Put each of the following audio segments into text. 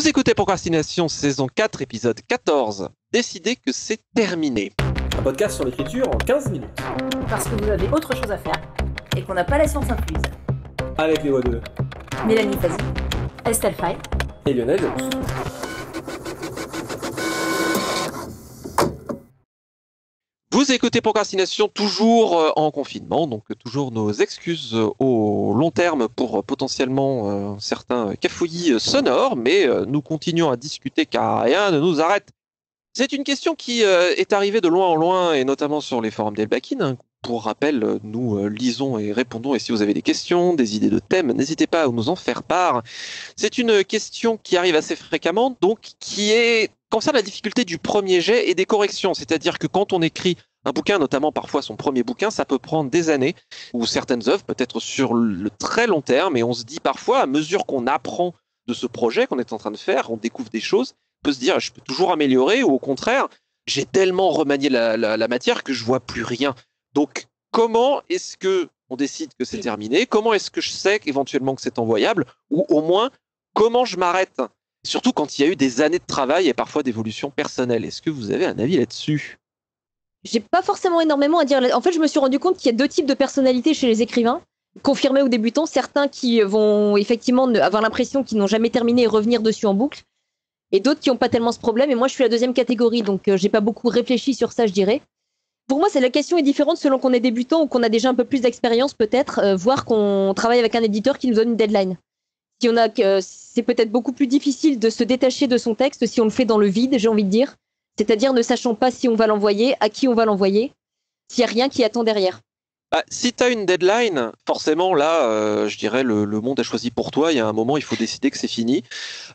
Vous écoutez Procrastination, saison 4, épisode 14. Décidez que c'est terminé. Un podcast sur l'écriture en 15 minutes. Parce que vous avez autre chose à faire et qu'on n'a pas la science incluse. Avec les voix de Mélanie Fazi, Estelle Faye et Lionel Delous. Vous écoutez Procrastination toujours en confinement, donc toujours nos excuses au long terme pour potentiellement certains cafouillis sonores, mais nous continuons à discuter car rien ne nous arrête. C'est une question qui est arrivée de loin en loin et notamment sur les forums d'Elbakin. Hein. Pour rappel, nous lisons et répondons et si vous avez des questions, des idées de thèmes, n'hésitez pas à nous en faire part. C'est une question qui arrive assez fréquemment, donc qui concerne la difficulté du premier jet et des corrections. C'est-à-dire que quand on écrit un bouquin, notamment parfois son premier bouquin, ça peut prendre des années, ou certaines œuvres peut-être sur le très long terme, et on se dit parfois, à mesure qu'on apprend de ce projet qu'on est en train de faire, on découvre des choses, on peut se dire, je peux toujours améliorer, ou au contraire, j'ai tellement remanié la matière que je vois plus rien. Donc, comment est-ce que on décide que c'est terminé? Comment est-ce que je sais éventuellement que c'est envoyable? Ou au moins, comment je m'arrête? Surtout quand il y a eu des années de travail et parfois d'évolution personnelle. Est-ce que vous avez un avis là-dessus? J'ai pas forcément énormément à dire. En fait, je me suis rendu compte qu'il y a deux types de personnalités chez les écrivains, confirmés ou débutants. Certains qui vont effectivement avoir l'impression qu'ils n'ont jamais terminé et revenir dessus en boucle. Et d'autres qui n'ont pas tellement ce problème. Et moi, je suis la deuxième catégorie, donc j'ai pas beaucoup réfléchi sur ça, je dirais. Pour moi, la question est différente selon qu'on est débutant ou qu'on a déjà un peu plus d'expérience, peut-être, voire qu'on travaille avec un éditeur qui nous donne une deadline. Si on a, c'est peut-être beaucoup plus difficile de se détacher de son texte si on le fait dans le vide, j'ai envie de dire. C'est-à-dire ne sachant pas si on va l'envoyer, à qui on va l'envoyer, s'il n'y a rien qui attend derrière. Si tu as une deadline, forcément, là, je dirais, le monde a choisi pour toi. Il y a un moment, il faut décider que c'est fini.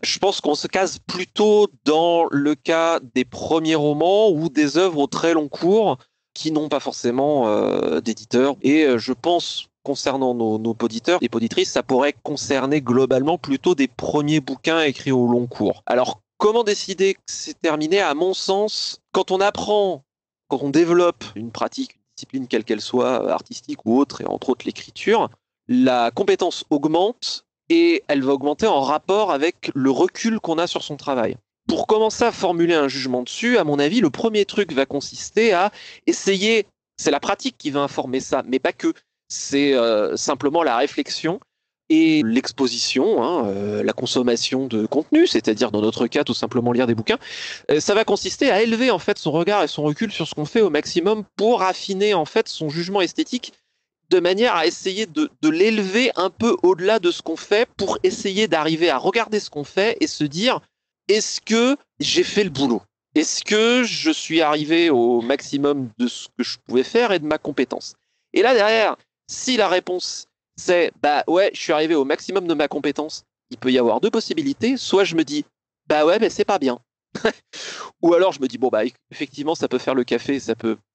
Je pense qu'on se case plutôt dans le cas des premiers romans ou des œuvres au très long cours qui n'ont pas forcément d'éditeur. Et je pense, concernant nos poditeurs et poditrices, ça pourrait concerner globalement plutôt des premiers bouquins écrits au long cours. Alors, comment décider que c'est terminé? À mon sens, quand on apprend, quand on développe une pratique, une discipline quelle qu'elle soit, artistique ou autre, et entre autres l'écriture, la compétence augmente et elle va augmenter en rapport avec le recul qu'on a sur son travail. Pour commencer à formuler un jugement dessus, à mon avis, le premier truc va consister à essayer, c'est la pratique qui va informer ça, mais pas que, c'est simplement la réflexion et l'exposition, la consommation de contenu, c'est-à-dire dans notre cas tout simplement lire des bouquins, ça va consister à élever en fait son regard et son recul sur ce qu'on fait au maximum pour affiner en fait son jugement esthétique de manière à essayer de l'élever un peu au-delà de ce qu'on fait pour essayer d'arriver à regarder ce qu'on fait et se dire est-ce que j'ai fait le boulot? Est-ce que je suis arrivé au maximum de ce que je pouvais faire et de ma compétence? Et là derrière, si la réponse c'est bah ouais, je suis arrivé au maximum de ma compétence, il peut y avoir deux possibilités. Soit je me dis bah ouais, mais c'est pas bien. Ou alors je me dis bon bah effectivement ça peut faire le café,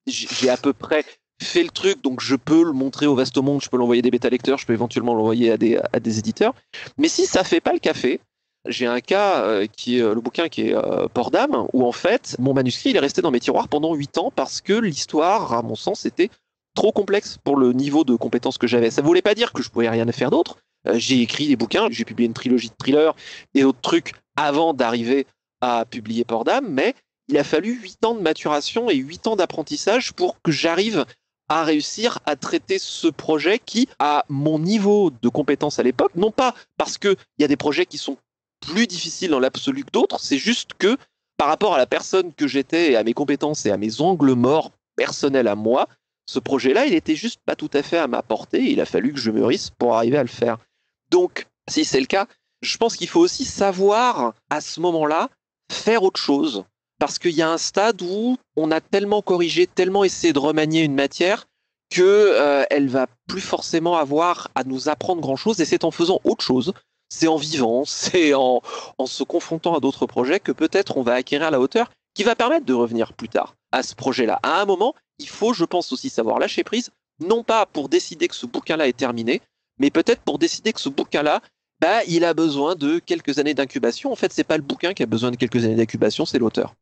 j'ai à peu près fait le truc, donc je peux le montrer au vaste monde, je peux l'envoyer des bêta lecteurs, je peux éventuellement l'envoyer à des éditeurs. Mais si ça fait pas le café, j'ai un cas qui est le bouquin qui est Port d'âme, où en fait mon manuscrit il est resté dans mes tiroirs pendant 8 ans parce que l'histoire, à mon sens, était trop complexe pour le niveau de compétences que j'avais. Ça voulait pas dire que je pouvais rien faire d'autre. J'ai écrit des bouquins, j'ai publié une trilogie de thrillers et d'autres trucs avant d'arriver à publier Port d'âme, mais il a fallu 8 ans de maturation et 8 ans d'apprentissage pour que j'arrive à réussir à traiter ce projet qui, à mon niveau de compétences à l'époque, non pas parce qu'il y a des projets qui sont plus difficiles dans l'absolu que d'autres, c'est juste que par rapport à la personne que j'étais et à mes compétences et à mes angles morts personnels à moi, ce projet-là, il était juste pas tout à fait à ma portée. Il a fallu que je mûrisse pour arriver à le faire. Donc, si c'est le cas, je pense qu'il faut aussi savoir, à ce moment-là, faire autre chose. Parce qu'il y a un stade où on a tellement corrigé, tellement essayé de remanier une matière que elle va plus forcément avoir à nous apprendre grand-chose. Et c'est en faisant autre chose, c'est en vivant, c'est en se confrontant à d'autres projets que peut-être on va acquérir la hauteur qui va permettre de revenir plus tard à ce projet-là. À un moment, il faut, je pense, aussi savoir lâcher prise, non pas pour décider que ce bouquin-là est terminé, mais peut-être pour décider que ce bouquin-là, il a besoin de quelques années d'incubation. En fait, c'est pas le bouquin qui a besoin de quelques années d'incubation, c'est l'auteur.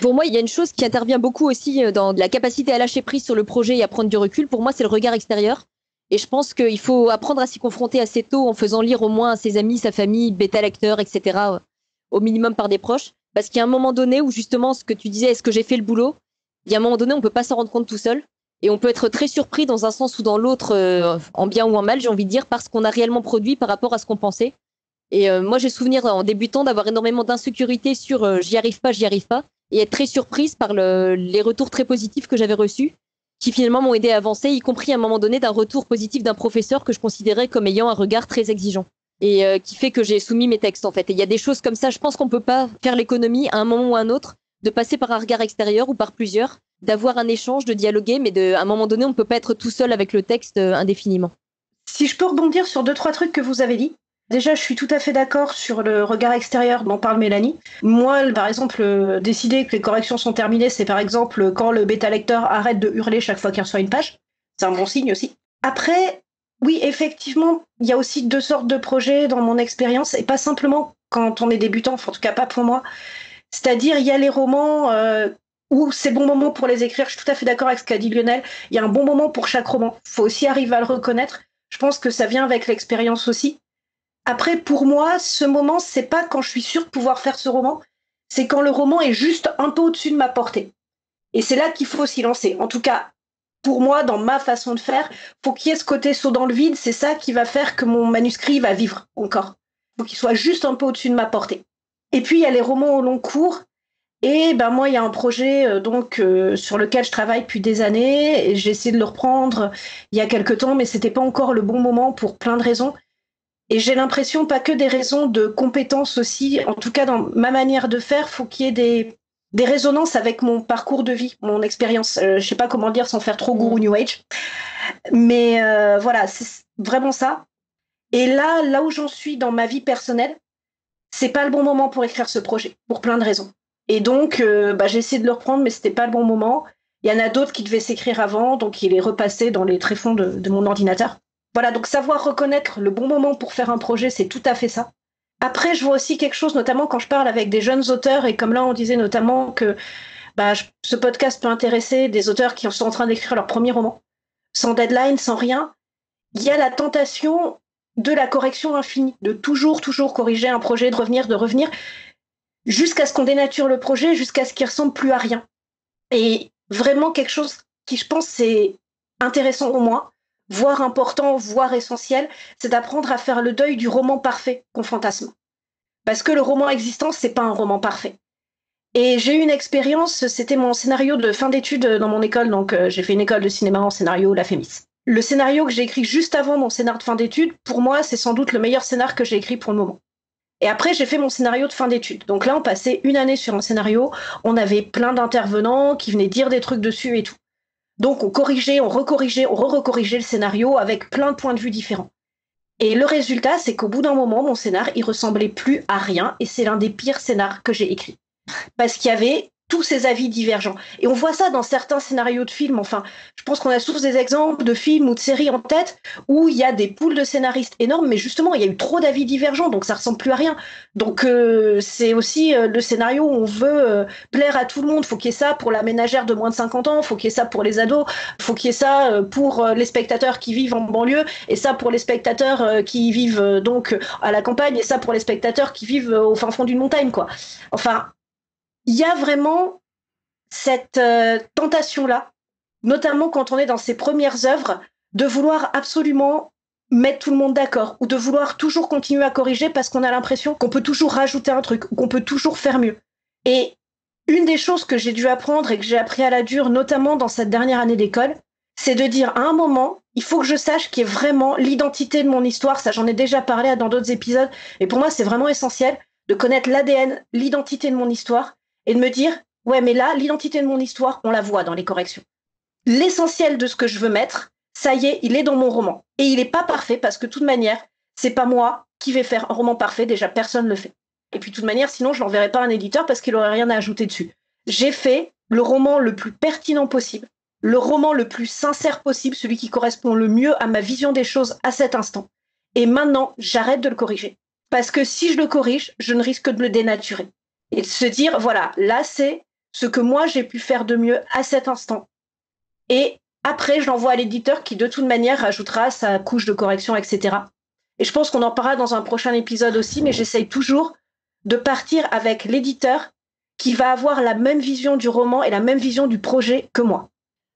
Pour moi, il y a une chose qui intervient beaucoup aussi dans la capacité à lâcher prise sur le projet et à prendre du recul. Pour moi, c'est le regard extérieur. Et je pense qu'il faut apprendre à s'y confronter assez tôt en faisant lire au moins à ses amis, sa famille, bêta lecteurs, etc. au minimum par des proches, parce qu'il y a un moment donné où justement, ce que tu disais, est-ce que j'ai fait le boulot? Il y a un moment donné, on peut pas s'en rendre compte tout seul. Et on peut être très surpris dans un sens ou dans l'autre, en bien ou en mal, j'ai envie de dire, parce qu'on a réellement produit par rapport à ce qu'on pensait. Et moi, j'ai souvenir en débutant d'avoir énormément d'insécurité sur j'y arrive pas, et être très surprise par les retours très positifs que j'avais reçus, qui finalement m'ont aidé à avancer, y compris à un moment donné d'un retour positif d'un professeur que je considérais comme ayant un regard très exigeant. Et qui fait que j'ai soumis mes textes en fait. Et il y a des choses comme ça, je pense qu'on peut pas faire l'économie à un moment ou à un autre, de passer par un regard extérieur ou par plusieurs, d'avoir un échange, de dialoguer, mais à un moment donné, on ne peut pas être tout seul avec le texte indéfiniment. Si je peux rebondir sur 2-3 trucs que vous avez dit. Déjà, je suis tout à fait d'accord sur le regard extérieur dont parle Mélanie. Moi, par exemple, décider que les corrections sont terminées, c'est par exemple quand le bêta-lecteur arrête de hurler chaque fois qu'il reçoit une page. C'est un bon signe aussi. Après, oui, effectivement, il y a aussi 2 sortes de projets dans mon expérience, et pas simplement quand on est débutant, en tout cas pas pour moi. C'est-à-dire, il y a les romans où c'est bon moment pour les écrire. Je suis tout à fait d'accord avec ce qu'a dit Lionel. Il y a un bon moment pour chaque roman. Il faut aussi arriver à le reconnaître. Je pense que ça vient avec l'expérience aussi. Après, pour moi, ce moment, c'est pas quand je suis sûre de pouvoir faire ce roman, c'est quand le roman est juste un peu au-dessus de ma portée. Et c'est là qu'il faut s'y lancer. En tout cas, pour moi, dans ma façon de faire, faut qu'il y ait ce côté saut dans le vide. C'est ça qui va faire que mon manuscrit va vivre encore. Faut qu'il soit juste un peu au-dessus de ma portée. Et puis, il y a les romans au long cours. Et ben moi, il y a un projet sur lequel je travaille depuis des années. Et j'ai essayé de le reprendre il y a quelque temps, mais c'était pas encore le bon moment pour plein de raisons. Et j'ai l'impression, pas que des raisons de compétences aussi, en tout cas dans ma manière de faire, faut qu'il y ait des résonances avec mon parcours de vie, mon expérience. Je sais pas comment dire sans faire trop gourou New Age. Mais voilà, c'est vraiment ça. Et là où j'en suis dans ma vie personnelle, c'est pas le bon moment pour écrire ce projet, pour plein de raisons. Et donc, j'ai essayé de le reprendre, mais c'était pas le bon moment. Il y en a d'autres qui devaient s'écrire avant, donc il est repassé dans les tréfonds de mon ordinateur. Voilà, donc savoir reconnaître le bon moment pour faire un projet, c'est tout à fait ça. Après, je vois aussi quelque chose, notamment quand je parle avec des jeunes auteurs, et comme là, on disait notamment que ce podcast peut intéresser des auteurs qui sont en train d'écrire leur premier roman, sans deadline, sans rien. Il y a la tentation de la correction infinie, de toujours corriger un projet, de revenir, jusqu'à ce qu'on dénature le projet, jusqu'à ce qu'il ressemble plus à rien. Et vraiment quelque chose qui, je pense, c'est intéressant au moins, voire important, voire essentiel, c'est d'apprendre à faire le deuil du roman parfait qu'on fantasme. Parce que le roman existant, c'est pas un roman parfait. Et j'ai eu une expérience, c'était mon scénario de fin d'études dans mon école, donc j'ai fait une école de cinéma en scénario, la FEMIS. Le scénario que j'ai écrit juste avant mon scénar de fin d'études, pour moi, c'est sans doute le meilleur scénar que j'ai écrit pour le moment. Et après, j'ai fait mon scénario de fin d'études. Donc là, on passait 1 année sur un scénario, on avait plein d'intervenants qui venaient dire des trucs dessus et tout. Donc on corrigeait, on recorrigeait le scénario avec plein de points de vue différents. Et le résultat, c'est qu'au bout d'un moment, mon scénar, il ressemblait plus à rien, et c'est l'un des pires scénars que j'ai écrit. Parce qu'il y avait tous ces avis divergents. Et on voit ça dans certains scénarios de films. Enfin, je pense qu'on a tous des exemples de films ou de séries en tête où il y a des poules de scénaristes énormes, mais justement, il y a eu trop d'avis divergents, donc ça ressemble plus à rien. Donc c'est aussi le scénario où on veut plaire à tout le monde. Faut qu'il y ait ça pour la ménagère de moins de 50 ans, faut qu'il y ait ça pour les ados, faut qu'il y ait ça pour les spectateurs qui vivent en banlieue, et ça pour les spectateurs qui vivent donc à la campagne, et ça pour les spectateurs qui vivent au fin fond d'une montagne, quoi. Enfin, il y a vraiment cette tentation-là, notamment quand on est dans ses premières œuvres, de vouloir absolument mettre tout le monde d'accord, ou de vouloir toujours continuer à corriger parce qu'on a l'impression qu'on peut toujours rajouter un truc, ou qu'on peut toujours faire mieux. Et une des choses que j'ai dû apprendre et que j'ai appris à la dure, notamment dans cette dernière année d'école, c'est de dire à un moment, il faut que je sache qui est vraiment l'identité de mon histoire. Ça, j'en ai déjà parlé dans d'autres épisodes, et pour moi, c'est vraiment essentiel de connaître l'ADN, l'identité de mon histoire, et de me dire, ouais, mais là, l'identité de mon histoire, on la voit dans les corrections. L'essentiel de ce que je veux mettre, ça y est, il est dans mon roman. Et il n'est pas parfait parce que de toute manière, c'est pas moi qui vais faire un roman parfait. Déjà, personne ne le fait. Et puis de toute manière, sinon, je l'enverrai pas à un éditeur parce qu'il n'aurait rien à ajouter dessus. J'ai fait le roman le plus pertinent possible, le roman le plus sincère possible, celui qui correspond le mieux à ma vision des choses à cet instant. Et maintenant, j'arrête de le corriger. Parce que si je le corrige, je ne risque que de le dénaturer. Et de se dire, voilà, là, c'est ce que moi, j'ai pu faire de mieux à cet instant. Et après, je l'envoie à l'éditeur qui, de toute manière, rajoutera sa couche de correction, etc. Et je pense qu'on en parlera dans un prochain épisode aussi, mais j'essaye toujours de partir avec l'éditeur qui va avoir la même vision du roman et la même vision du projet que moi,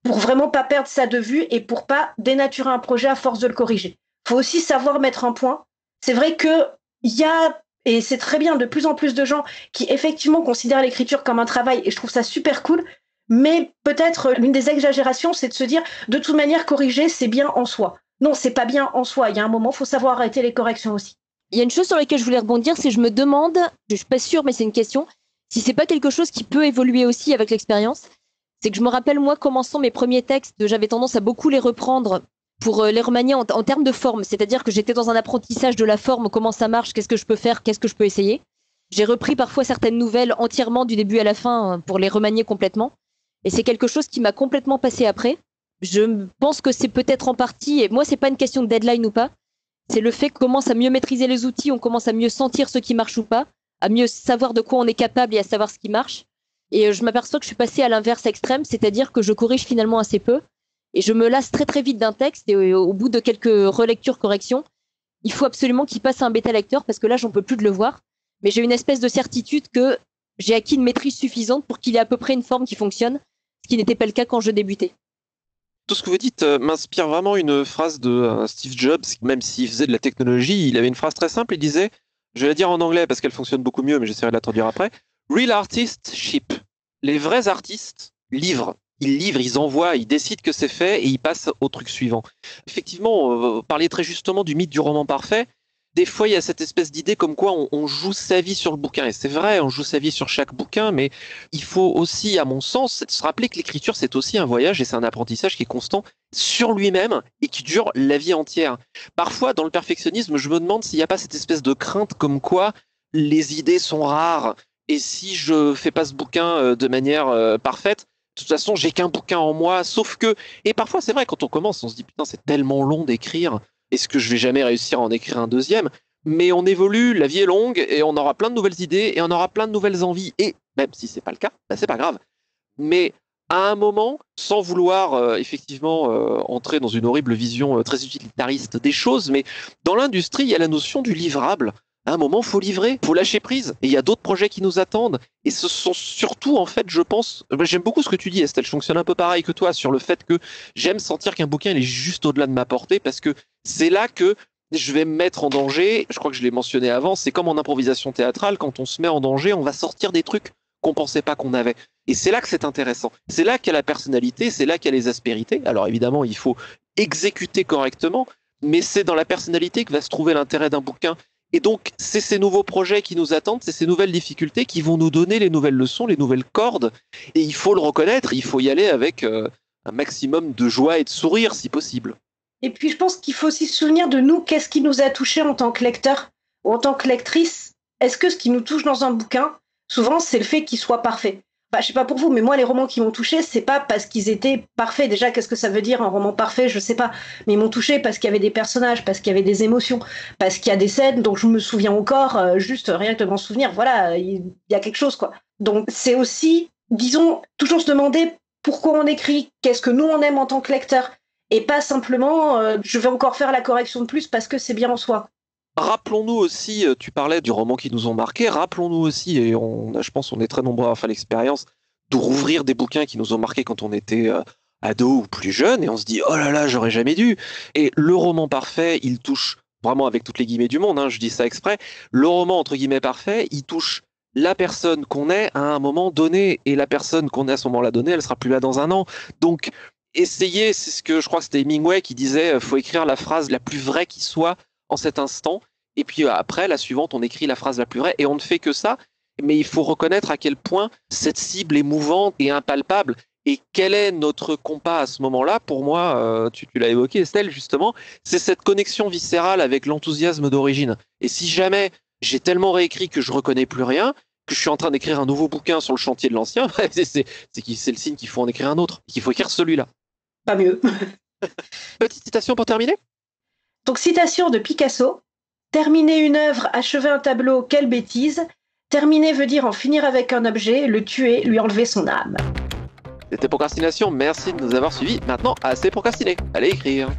pour vraiment pas perdre ça de vue et pour pas dénaturer un projet à force de le corriger. Faut aussi savoir mettre un point. C'est vrai que il y a, et c'est très bien, de plus en plus de gens qui effectivement considèrent l'écriture comme un travail, et je trouve ça super cool, mais peut-être l'une des exagérations, c'est de se dire, de toute manière, corriger, c'est bien en soi. Non, c'est pas bien en soi. Il y a un moment, il faut savoir arrêter les corrections aussi. Il y a une chose sur laquelle je voulais rebondir, c'est que je me demande, je suis pas sûre, mais c'est une question, si c'est pas quelque chose qui peut évoluer aussi avec l'expérience. C'est que je me rappelle, moi, commençant mes premiers textes, j'avais tendance à beaucoup les reprendre pour les remanier en termes de forme. C'est-à-dire que j'étais dans un apprentissage de la forme, comment ça marche, qu'est-ce que je peux faire, qu'est-ce que je peux essayer. J'ai repris parfois certaines nouvelles entièrement du début à la fin pour les remanier complètement. Et c'est quelque chose qui m'a complètement passé après. Je pense que c'est peut-être en partie, et moi, c'est pas une question de deadline ou pas, c'est le fait qu'on commence à mieux maîtriser les outils, on commence à mieux sentir ce qui marche ou pas, à mieux savoir de quoi on est capable et à savoir ce qui marche. Et je m'aperçois que je suis passée à l'inverse extrême, c'est-à-dire que je corrige finalement assez peu, et je me lasse très très vite d'un texte, et au bout de quelques relectures, corrections, il faut absolument qu'il passe à un bêta-lecteur, parce que là, j'en peux plus de le voir. Mais j'ai une espèce de certitude que j'ai acquis une maîtrise suffisante pour qu'il ait à peu près une forme qui fonctionne, ce qui n'était pas le cas quand je débutais. Tout ce que vous dites m'inspire vraiment une phrase de Steve Jobs, même s'il faisait de la technologie, il avait une phrase très simple, il disait, je vais la dire en anglais parce qu'elle fonctionne beaucoup mieux, mais j'essaierai de la traduire après, Real artists ship. Les vrais artistes livrent. Ils livrent, ils envoient, ils décident que c'est fait et ils passent au truc suivant. Effectivement, vous parliez très justement du mythe du roman parfait. Des fois, il y a cette espèce d'idée comme quoi on joue sa vie sur le bouquin. Et c'est vrai, on joue sa vie sur chaque bouquin, mais il faut aussi, à mon sens, se rappeler que l'écriture, c'est aussi un voyage et c'est un apprentissage qui est constant sur lui-même et qui dure la vie entière. Parfois, dans le perfectionnisme, je me demande s'il n'y a pas cette espèce de crainte comme quoi les idées sont rares. Et si je fais pas ce bouquin de manière parfaite, de toute façon, j'ai qu'un bouquin en moi, sauf que... Et parfois, c'est vrai, quand on commence, on se dit, putain, c'est tellement long d'écrire. Est-ce que je vais jamais réussir à en écrire un deuxième? Mais on évolue, la vie est longue, et on aura plein de nouvelles idées, et on aura plein de nouvelles envies. Et même si c'est pas le cas, bah, c'est pas grave. Mais à un moment, sans vouloir effectivement entrer dans une horrible vision très utilitariste des choses, mais dans l'industrie, il y a la notion du livrable. À un moment, faut livrer, faut lâcher prise. Et il y a d'autres projets qui nous attendent. Et ce sont surtout, en fait, je pense... J'aime beaucoup ce que tu dis, Estelle. Je fonctionne un peu pareil que toi sur le fait que j'aime sentir qu'un bouquin il est juste au-delà de ma portée parce que c'est là que je vais me mettre en danger. Je crois que je l'ai mentionné avant. C'est comme en improvisation théâtrale. Quand on se met en danger, on va sortir des trucs qu'on pensait pas qu'on avait. Et c'est là que c'est intéressant. C'est là qu'il y a la personnalité, c'est là qu'il y a les aspérités. Alors évidemment, il faut exécuter correctement, mais c'est dans la personnalité que va se trouver l'intérêt d'un bouquin. Et donc, c'est ces nouveaux projets qui nous attendent, c'est ces nouvelles difficultés qui vont nous donner les nouvelles leçons, les nouvelles cordes. Et il faut le reconnaître, il faut y aller avec un maximum de joie et de sourire, si possible. Et puis, je pense qu'il faut aussi se souvenir de nous, qu'est-ce qui nous a touchés en tant que lecteur ou en tant que lectrice. Est-ce que ce qui nous touche dans un bouquin, souvent, c'est le fait qu'il soit parfait? Enfin, je sais pas pour vous, mais moi, les romans qui m'ont touché, c'est pas parce qu'ils étaient parfaits. Déjà, qu'est-ce que ça veut dire un roman parfait? Je sais pas. Mais ils m'ont touché parce qu'il y avait des personnages, parce qu'il y avait des émotions, parce qu'il y a des scènes dont je me souviens encore, juste rien que de m'en souvenir. Voilà, il y a quelque chose, quoi. Donc, c'est aussi, disons, toujours se demander pourquoi on écrit, qu'est-ce que nous on aime en tant que lecteur, et pas simplement, je vais encore faire la correction de plus parce que c'est bien en soi. Rappelons-nous aussi, tu parlais du roman qui nous ont marqué, rappelons-nous aussi, et je pense qu'on est très nombreux à faire l'expérience, de rouvrir des bouquins qui nous ont marqué quand on était ado ou plus jeune, et on se dit « Oh là là, j'aurais jamais dû !» Et le roman parfait, il touche, vraiment avec toutes les guillemets du monde, hein, je dis ça exprès, le roman entre guillemets parfait, il touche la personne qu'on est à un moment donné, et la personne qu'on est à ce moment-là donné, elle sera plus là dans un an. Donc, essayez, c'est ce que je crois que c'était Hemingway qui disait, faut écrire la phrase la plus vraie qui soit en cet instant, et puis après, la suivante, on écrit la phrase la plus vraie, et on ne fait que ça, mais il faut reconnaître à quel point cette cible est mouvante et impalpable, et quel est notre compas à ce moment-là. Pour moi, tu l'as évoqué, Estelle, justement, c'est cette connexion viscérale avec l'enthousiasme d'origine. Et si jamais j'ai tellement réécrit que je reconnais plus rien, que je suis en train d'écrire un nouveau bouquin sur le chantier de l'ancien, c'est le signe qu'il faut en écrire un autre, qu'il faut écrire celui-là. Pas mieux. Petite citation pour terminer. Donc, citation de Picasso. Terminer une œuvre, achever un tableau, quelle bêtise. Terminer veut dire en finir avec un objet, le tuer, lui enlever son âme. C'était Procrastination, merci de nous avoir suivis. Maintenant, assez procrastiné. Allez écrire.